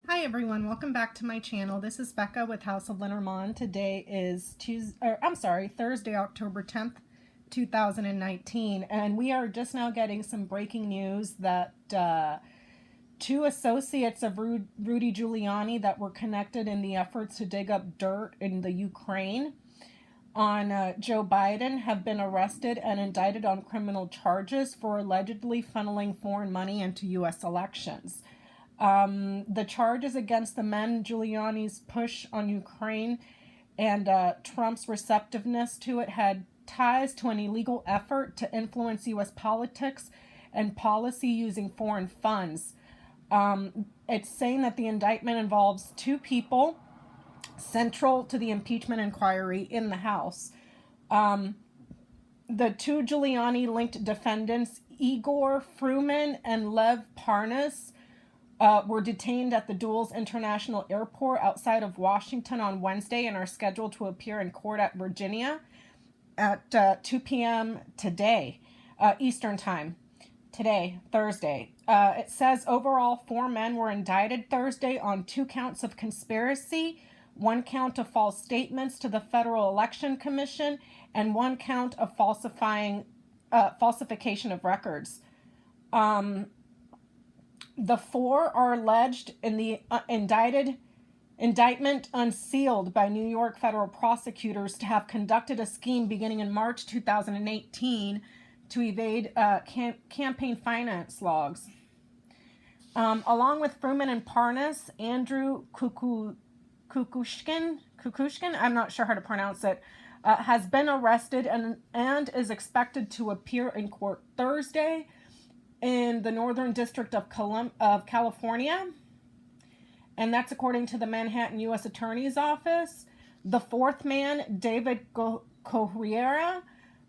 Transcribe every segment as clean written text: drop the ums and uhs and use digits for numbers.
Hi everyone, welcome back to my channel. This is Becca with House of Lenormand. Today is Thursday, October 10th, 2019, and we are just now getting some breaking news that two associates of Rudy Giuliani that were connected in the efforts to dig up dirt in the Ukraine on Joe Biden have been arrested and indicted on criminal charges for allegedly funneling foreign money into U.S. elections. The charges against the men, Giuliani's push on Ukraine and Trump's receptiveness to it, had ties to an illegal effort to influence U.S. politics and policy using foreign funds. It's saying that the indictment involves two people central to the impeachment inquiry in the House. The two Giuliani-linked defendants, Igor Fruman and Lev Parnas, were detained at the Dulles International Airport outside of Washington on Wednesday and are scheduled to appear in court at Virginia at 2 p.m. today, Eastern Time. Today, Thursday. It says overall 4 men were indicted Thursday on 2 counts of conspiracy, 1 count of false statements to the Federal Election Commission, and 1 count of falsification of records. The 4 are alleged in the indictment unsealed by New York federal prosecutors to have conducted a scheme beginning in March 2018 to evade campaign finance logs. Along with Fruman and Parnas, Andrew Kukushkin, I'm not sure how to pronounce it, has been arrested and is expected to appear in court Thursday in the Northern District of California, and that's according to the Manhattan U.S. Attorney's Office. The 4th man, David Correia,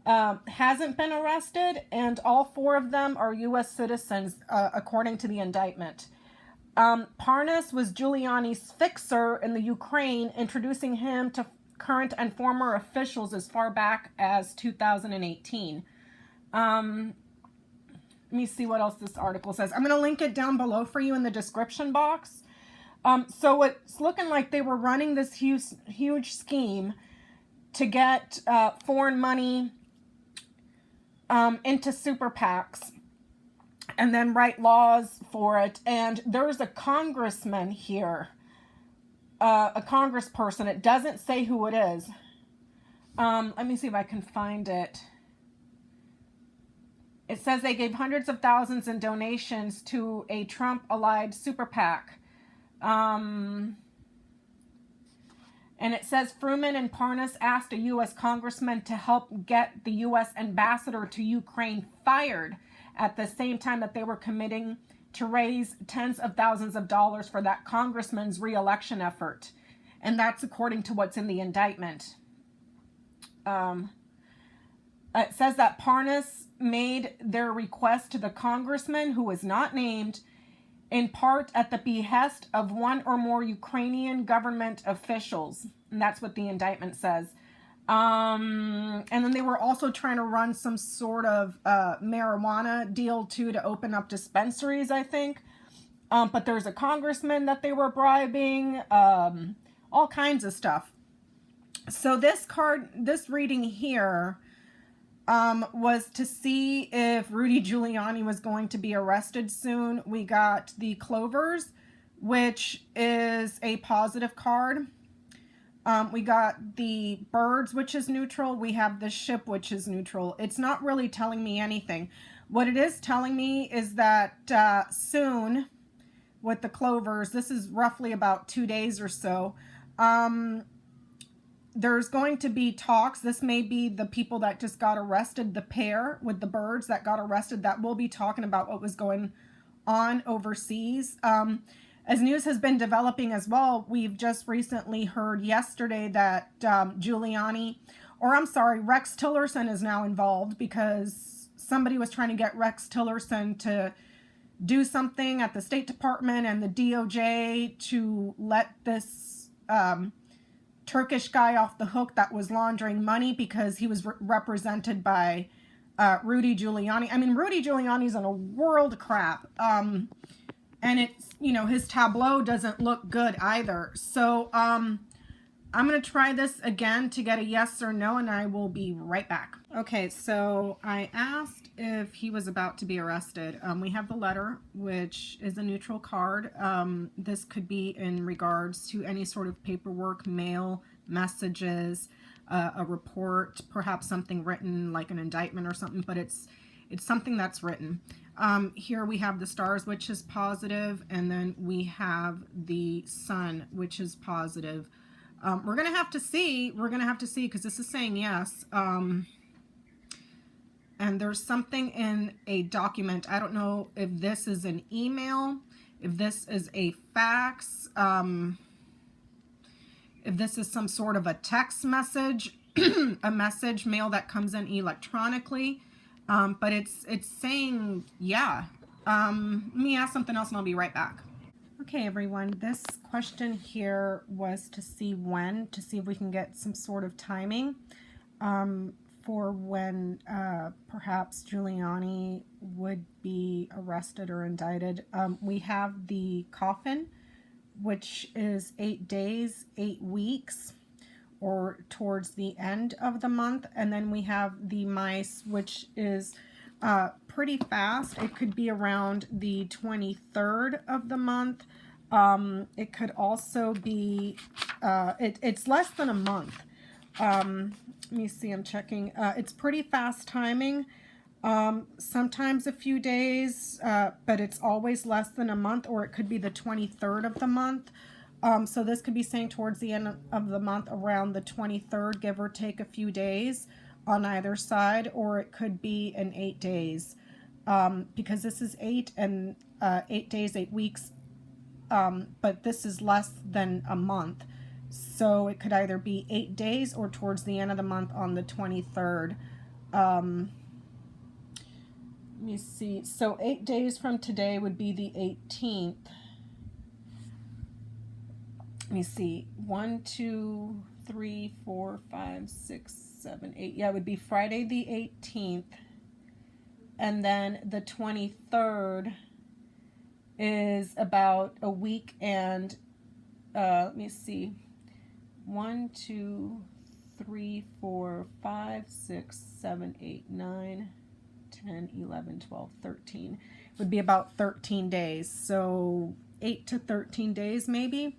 hasn't been arrested, and all 4 of them are U.S. citizens, according to the indictment. Parnas was Giuliani's fixer in the Ukraine, introducing him to current and former officials as far back as 2018. Let me see what else this article says. I'm going to link it down below for you in the description box. So it's looking like they were running this huge scheme to get foreign money into super PACs and then write laws for it. And there's a congressman here, a congressperson. It doesn't say who it is. Let me see if I can find it. It says they gave hundreds of thousands in donations to a Trump-allied super PAC. And it says Fruman and Parnas asked a U.S. congressman to help get the U.S. ambassador to Ukraine fired at the same time that they were committing to raise tens of thousands of dollars for that congressman's re-election effort. And that's according to what's in the indictment. It says that Parnas made their request to the congressman, who was not named, in part at the behest of 1 or more Ukrainian government officials. And that's what the indictment says. And then they were also trying to run some sort of marijuana deal, too, to open up dispensaries, I think. But there's a congressman that they were bribing, all kinds of stuff. So this reading here was to see if Rudy Giuliani was going to be arrested soon. We got the Clovers, which is a positive card. We got the Birds, which is neutral. We have the Ship, which is neutral. It's not really telling me anything. What it is telling me is that soon, with the Clovers, this is roughly about 2 days or so, there's going to be talks. This may be the people that just got arrested, the pair with the Birds that got arrested, that will be talking about what was going on overseas. As news has been developing as well, we've just recently heard yesterday that Rex Tillerson is now involved because somebody was trying to get Rex Tillerson to do something at the State Department and the DOJ to let this Turkish guy off the hook that was laundering money because he was represented by Rudy Giuliani. I mean, Rudy Giuliani's in a world of crap. And it's, you know, his tableau doesn't look good either. So I'm going to try this again to get a yes or no, and I will be right back. Okay, so I asked if he was about to be arrested. We have the letter, which is a neutral card. This could be in regards to any sort of paperwork, mail, messages, a report, perhaps something written like an indictment or something, but it's something that's written. Here we have the stars, which is positive, and then we have the sun, which is positive. We're going to have to see. We're going to have to see because this is saying yes. And there's something in a document. I don't know if this is an email, if this is a fax, if this is some sort of a text message, a message mail that comes in electronically. But it's saying, yeah. Let me ask something else and I'll be right back. Okay, everyone, this question here was to see when, to see if we can get some sort of timing for when perhaps Giuliani would be arrested or indicted. We have the coffin, which is 8 days, 8 weeks, or towards the end of the month. And then we have the mice, which is pretty fast. It could be around the 23rd of the month. It could also be, it's less than a month. Let me see, I'm checking. It's pretty fast timing. Sometimes a few days, but it's always less than a month, or it could be the 23rd of the month. So this could be saying towards the end of the month, around the 23rd, give or take a few days on either side, or it could be in 8 days, because this is 8 and 8 days, 8 weeks, but this is less than a month. So it could either be 8 days or towards the end of the month on the 23rd. Let me see. So 8 days from today would be the 18th. Let me see. 1, 2, 3, 4, 5, 6, 7, 8. Yeah, it would be Friday the 18th. And then the 23rd is about a week and, let me see. 1, 2, 3, 4, 5, 6, 7, 8, 9, 10, 11, 12, 13. It would be about 13 days. So 8 to 13 days maybe.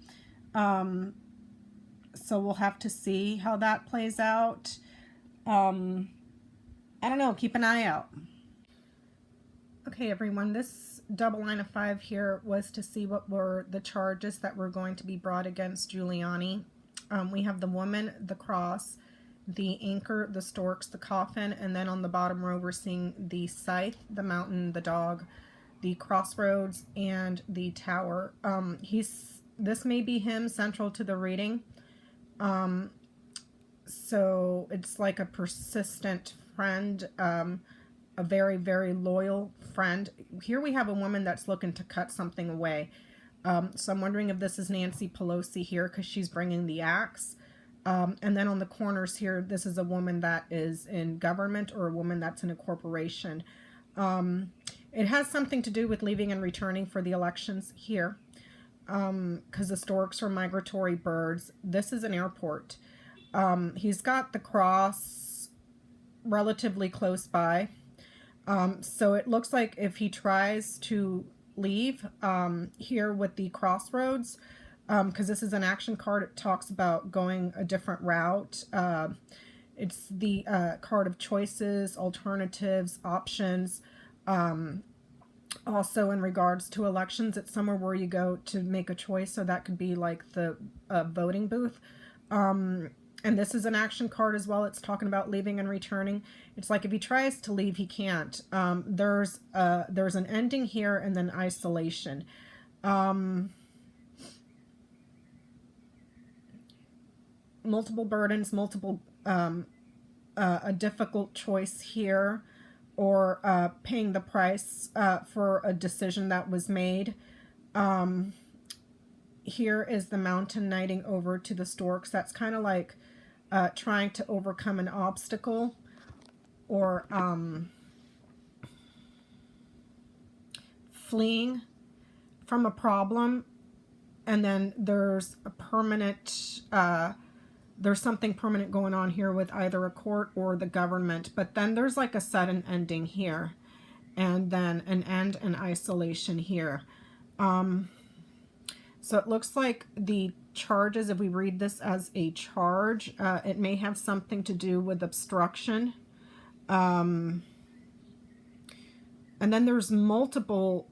So we'll have to see how that plays out. I don't know. Keep an eye out. Okay, everyone. This double line of 5 here was to see what were the charges that were going to be brought against Giuliani. We have the woman, the cross, the anchor, the storks, the coffin, and then on the bottom row we're seeing the scythe, the mountain, the dog, the crossroads, and the tower. This may be him central to the reading. So it's like a persistent friend, a very, very loyal friend. Here we have a woman that's looking to cut something away. So I'm wondering if this is Nancy Pelosi here because she's bringing the axe. And then on the corners here, this is a woman that is in government or a woman that's in a corporation. It has something to do with leaving and returning for the elections here. Because the storks are migratory birds. This is an airport. He's got the cross relatively close by. So it looks like if he tries to leave here with the crossroads, because this is an action card, it talks about going a different route. It's the card of choices, alternatives, options. Also in regards to elections, it's somewhere where you go to make a choice. So that could be like the voting booth. And this is an action card as well. It's talking about leaving and returning. It's like if he tries to leave, he can't. There's an ending here and then isolation. Multiple burdens, multiple a difficult choice here, or paying the price for a decision that was made. Here is the mountain knighting over to the storks. That's kind of like trying to overcome an obstacle, or fleeing from a problem, and then there's a permanent, there's something permanent going on here with either a court or the government. But then there's like a sudden ending here, and then an end and isolation here. So it looks like the charges, if we read this as a charge, it may have something to do with obstruction. And then there's multiple,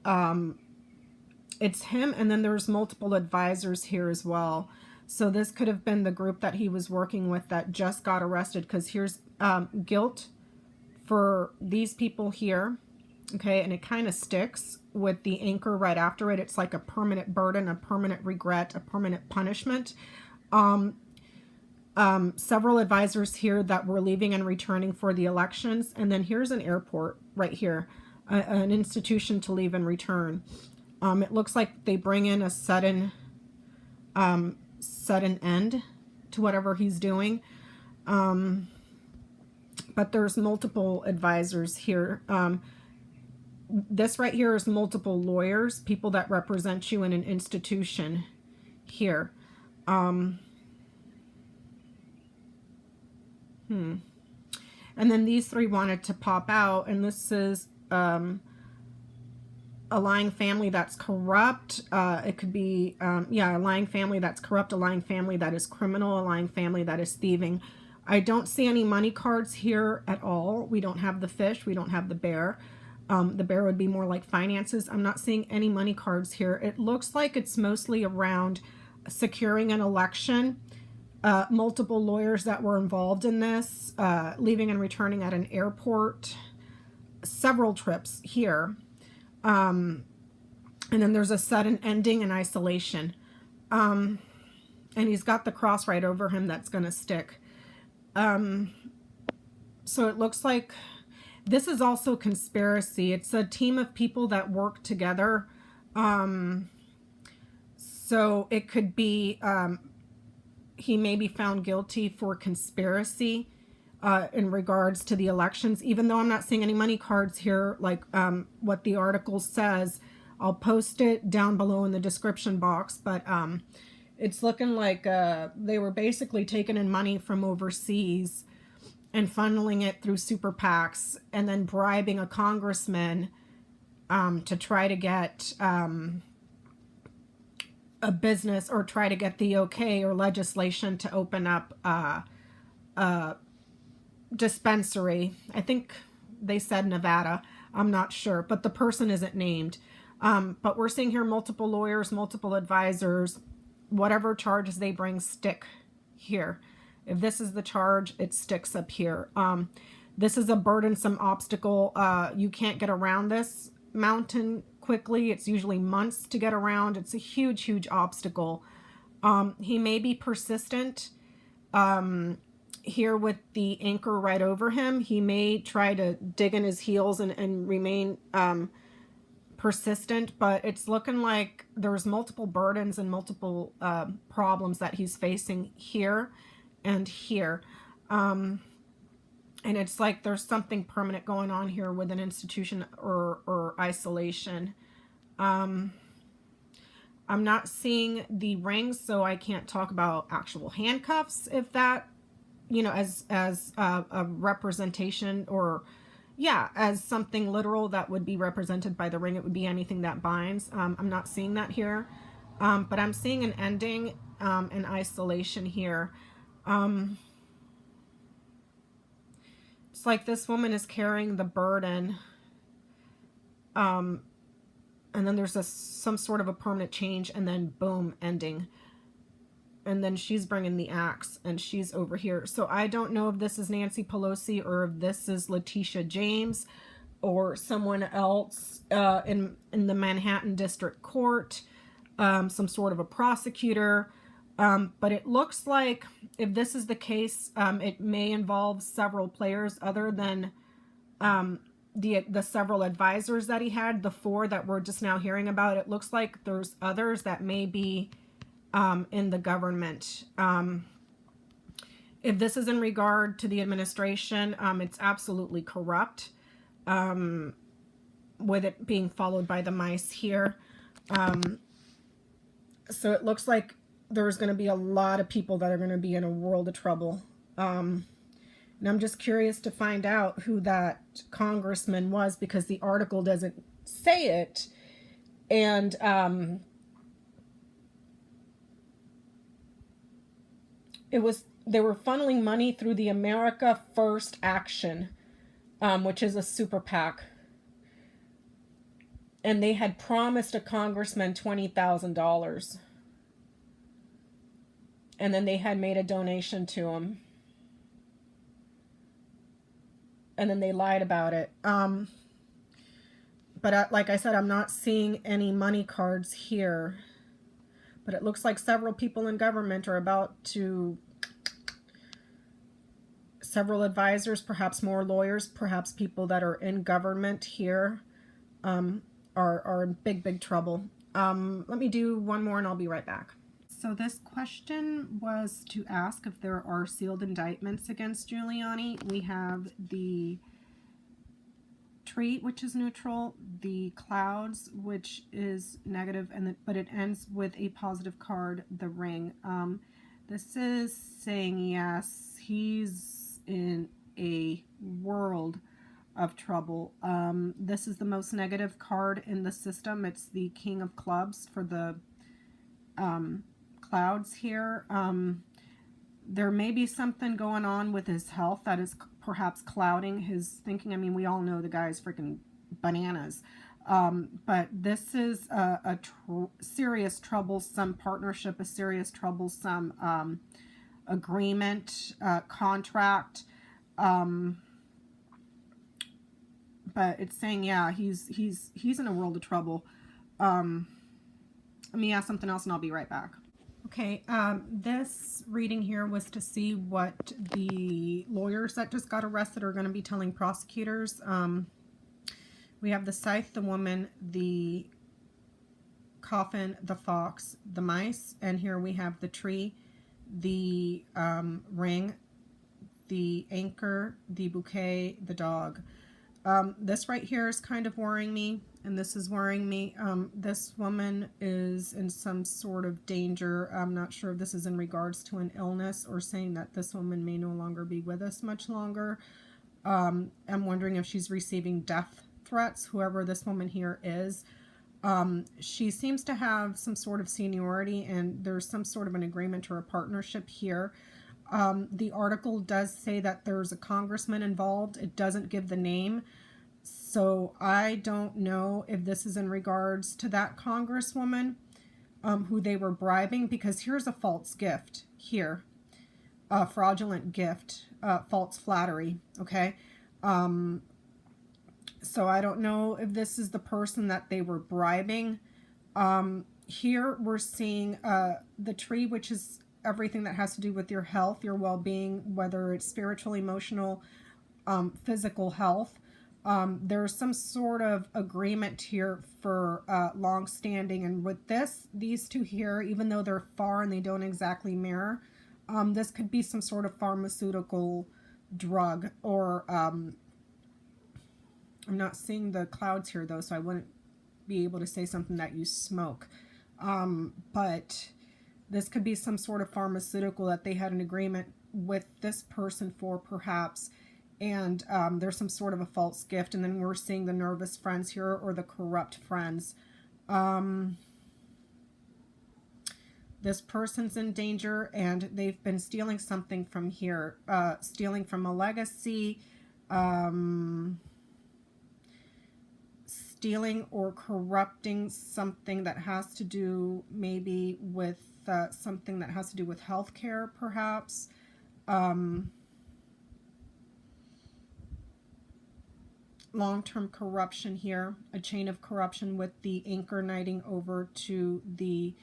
it's him, and then there's multiple advisors here as well. So this could have been the group that he was working with that just got arrested, because here's guilt for these people here. Okay, and it kind of sticks with the anchor right after it. It's like a permanent burden, a permanent regret, a permanent punishment. Several advisors here that were leaving and returning for the elections. And then here's an airport right here, an institution to leave and return. It looks like they bring in a sudden end to whatever he's doing. But there's multiple advisors here. This right here is multiple lawyers, people that represent you in an institution here. And then these three wanted to pop out, and this is a lying family that's corrupt. It could be, a lying family that's corrupt, a lying family that is criminal, a lying family that is thieving. I don't see any money cards here at all. We don't have the fish. We don't have the bear. The bear would be more like finances. I'm not seeing any money cards here. It looks like it's mostly around securing an election. Multiple lawyers that were involved in this, leaving and returning at an airport, several trips here. And then there's a sudden ending and isolation. And he's got the cross right over him that's going to stick. So it looks like this is also conspiracy. It's a team of people that work together. So it could be he may be found guilty for conspiracy in regards to the elections, even though I'm not seeing any money cards here like what the article says. I'll post it down below in the description box, but it's looking like they were basically taking in money from overseas and funneling it through super PACs, and then bribing a congressman to try to get a business, or try to get the okay or legislation to open up a dispensary. I think they said Nevada. I'm not sure, but the person isn't named. But we're seeing here multiple lawyers, multiple advisors. Whatever charges they bring stick here. If this is the charge, it sticks up here. This is a burdensome obstacle. You can't get around this mountain quickly. It's usually months to get around. It's a huge, huge obstacle. He may be persistent here with the anchor right over him. He may try to dig in his heels and remain persistent, but it's looking like there's multiple burdens and multiple problems that he's facing here and here. And it's like there's something permanent going on here with an institution or isolation. I'm not seeing the rings, so I can't talk about actual handcuffs, if that, as a representation, or as something literal that would be represented by the ring. It would be anything that binds. I'm not seeing that here, but I'm seeing an ending and isolation here. It's like this woman is carrying the burden, and then there's some sort of a permanent change, and then boom, ending. And then she's bringing the axe, and she's over here. So I don't know if this is Nancy Pelosi, or if this is Letitia James, or someone else in the Manhattan District Court, some sort of a prosecutor. But it looks like if this is the case, it may involve several players other than the several advisors that he had, the four that we're just now hearing about. It looks like there's others that may be in the government. If this is in regard to the administration, it's absolutely corrupt, with it being followed by the mice here. So it looks like there's going to be a lot of people that are going to be in a world of trouble. And I'm just curious to find out who that congressman was, because the article doesn't say it. And they were funneling money through the America First Action, which is a super PAC. And they had promised a congressman $20,000. And then they had made a donation to him. And then they lied about it. But like I said, I'm not seeing any money cards here. But it looks like several people in government are about to... Several advisors, perhaps more lawyers, perhaps people that are in government here are in big trouble. Let me do one more and I'll be right back. So this question was to ask if there are sealed indictments against Giuliani. We have the tree, which is neutral, the clouds, which is negative, but it ends with a positive card, the ring. This is saying yes, he's in a world of trouble. This is the most negative card in the system. It's the King of Clubs for the clouds here. There may be something going on with his health that is perhaps clouding his thinking. I mean, we all know the guy's freaking bananas. But this is a serious troublesome partnership, a serious troublesome agreement, contract. But it's saying, yeah, he's in a world of trouble. Let me ask something else and I'll be right back. Okay, this reading here was to see what the lawyers that just got arrested are going to be telling prosecutors. We have the scythe, the woman, the coffin, the fox, the mice, and here we have the tree, the ring, the anchor, the bouquet, the dog. This right here is kind of worrying me, and this is worrying me. This woman is in some sort of danger. I'm not sure if this is in regards to an illness or saying that this woman may no longer be with us much longer. I'm wondering if she's receiving death threats, whoever this woman here is. She seems to have some sort of seniority, and there's some sort of an agreement or a partnership here. The article does say that there's a congressman involved. It doesn't give the name. So I don't know if this is in regards to that congresswoman who they were bribing, because here's a false gift here, a fraudulent gift, false flattery, okay? So I don't know if this is the person that they were bribing. Here we're seeing the tree, which is everything that has to do with your health, your well-being, whether it's spiritual, emotional, physical health. There's some sort of agreement here for long-standing, and with these two here, even though they're far and they don't exactly mirror, this could be some sort of pharmaceutical drug, or I'm not seeing the clouds here though, so I wouldn't be able to say something that you smoke, but this could be some sort of pharmaceutical that they had an agreement with this person for, perhaps. And there's some sort of a false gift. And then we're seeing the nervous friends here, or the corrupt friends. This person's in danger, and they've been stealing something from here. Stealing from a legacy. Stealing or corrupting something that has to do maybe with something that has to do with healthcare, perhaps. Long-term corruption here, a chain of corruption with the anchor knighting over to the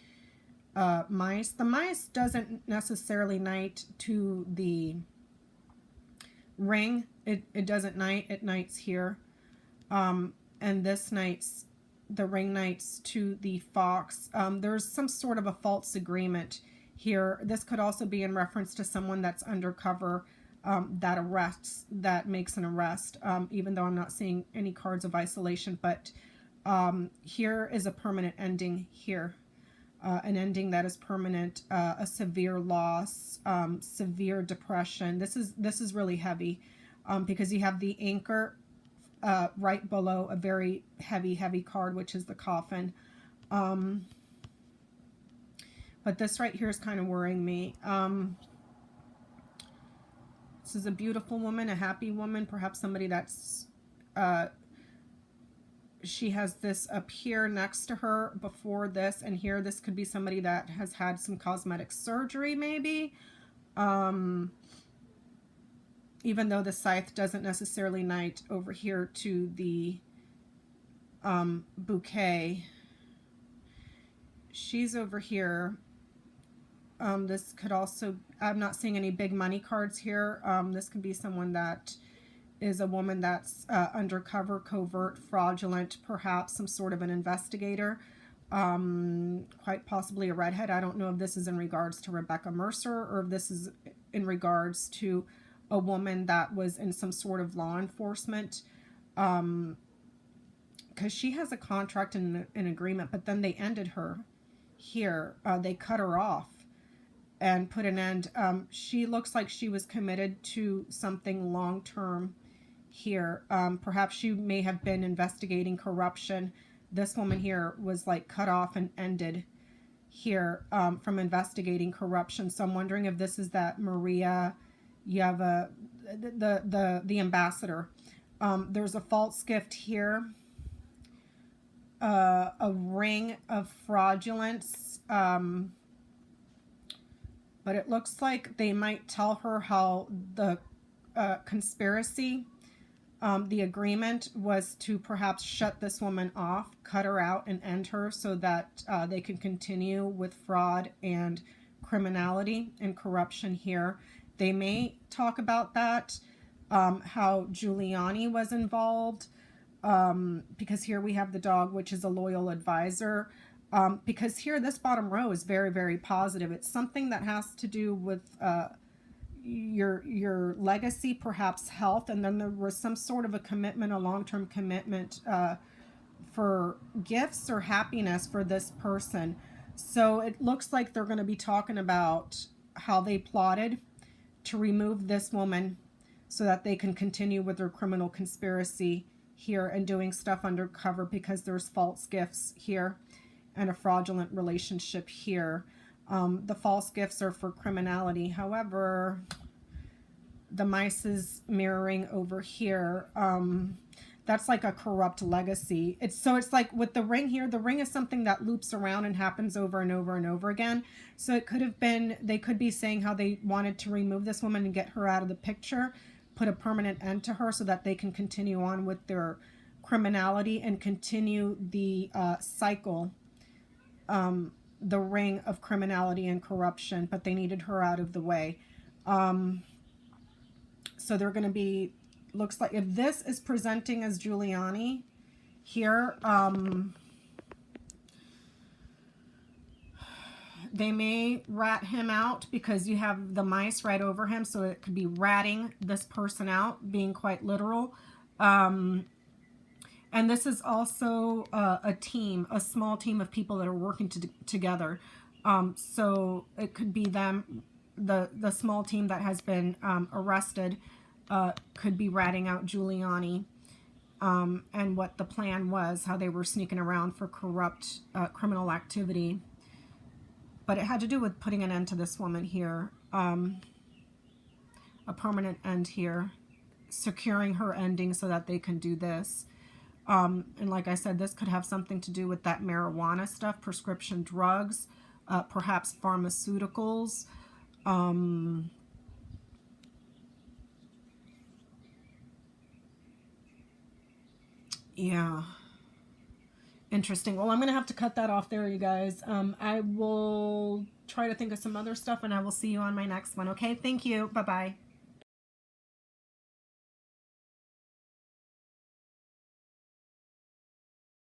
mice. The mice doesn't necessarily knight to the ring. It doesn't knight, it knights here. And this knights, the ring knights to the fox. There's some sort of a false agreement here. This could also be in reference to someone that's undercover, that makes an arrest, even though I'm not seeing any cards of isolation. But Here is a permanent ending here. An ending that is permanent, a severe loss, severe depression. This is really heavy, because you have the anchor right below a very heavy card, which is the coffin. But this right here is kind of worrying me. This is a beautiful woman, a happy woman, perhaps somebody that's she has this up here next to her before this, and here this could be somebody that has had some cosmetic surgery maybe. Even though the scythe doesn't necessarily knight over here to the bouquet, she's over here. This could also, I'm not seeing any big money cards here. This could be someone that is a woman that's undercover, covert, fraudulent, perhaps some sort of an investigator, quite possibly a redhead. I don't know if this is in regards to Rebecca Mercer or if this is in regards to a woman that was in some sort of law enforcement, because she has a contract and an agreement, but then they ended her here. They cut her off and put an end. She looks like she was committed to something long-term here. Perhaps she may have been investigating corruption. This woman here was like cut off and ended here from investigating corruption. So I'm wondering if this is that Maria Yeva, the ambassador. There's a false gift here, a ring of fraudulence, but it looks like they might tell her how the conspiracy, the agreement was to perhaps shut this woman off, cut her out and end her so that they can continue with fraud and criminality and corruption here. They may talk about that, how Giuliani was involved, because here we have the dog, which is a loyal advisor. Because here, this bottom row is very, very positive. It's something that has to do with your legacy, perhaps health, and then there was some sort of a commitment, a long-term commitment for gifts or happiness for this person. So it looks like they're going to be talking about how they plotted to remove this woman so that they can continue with their criminal conspiracy here and doing stuff undercover, because there's false gifts here and a fraudulent relationship here. The false gifts are for criminality. However, the mice is mirroring over here. That's like a corrupt legacy. It's like with the ring here, the ring is something that loops around and happens over and over and over again. So it could have been, they could be saying how they wanted to remove this woman and get her out of the picture, put a permanent end to her so that they can continue on with their criminality and continue the cycle, the ring of criminality and corruption, but they needed her out of the way. So they're going to be, looks like if this is presenting as Giuliani here, they may rat him out because you have the mice right over him. So it could be ratting this person out, being quite literal. And this is also a team, a small team of people that are working together. So it could be them, the small team that has been arrested could be ratting out Giuliani, and what the plan was, how they were sneaking around for corrupt criminal activity. But it had to do with putting an end to this woman here, a permanent end here, securing her ending so that they can do this. And like I said, this could have something to do with that marijuana stuff, prescription drugs, perhaps pharmaceuticals. Yeah. Interesting. Well, I'm going to have to cut that off there, you guys. I will try to think of some other stuff, and I will see you on my next one. Okay? Thank you. Bye-bye.